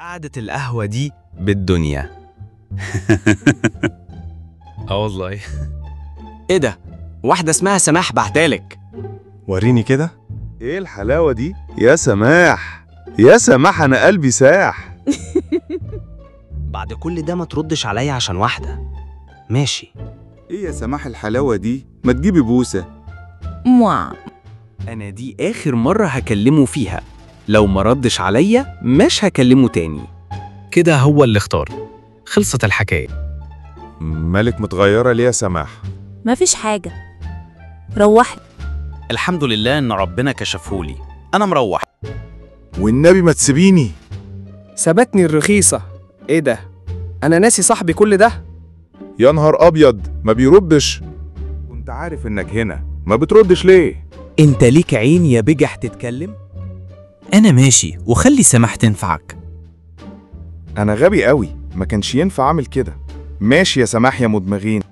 قعدة القهوة دي بالدنيا. والله. ايه ده؟ واحدة اسمها سماح بعتالك. وريني كده. ايه الحلاوة دي يا سماح؟ يا سماح انا قلبي ساح. بعد كل ده ما تردش عليا عشان واحدة؟ ماشي. ايه يا سماح الحلاوة دي؟ ما تجيبي بوسة. أنا دي آخر مرة هكلمه فيها، لو ما ردش عليا مش هكلمه تاني. كده هو اللي اختار، خلصت الحكاية. مالك متغيرة ليه يا سماح؟ مفيش حاجة، روحي. الحمد لله إن ربنا كشفهولي، أنا مروح. والنبي ما تسيبيني. سابتني الرخيصة. ايه ده؟ انا ناسي صاحبي كل ده. يا نهار ابيض، ما بيردش. كنت عارف انك هنا، ما بتردش ليه؟ انت ليك عين يا بجح تتكلم؟ أنا ماشي وخلي سماح تنفعك. انا غبي قوي، ما كانش ينفع اعمل كده. ماشي يا سماح يا مدمغين.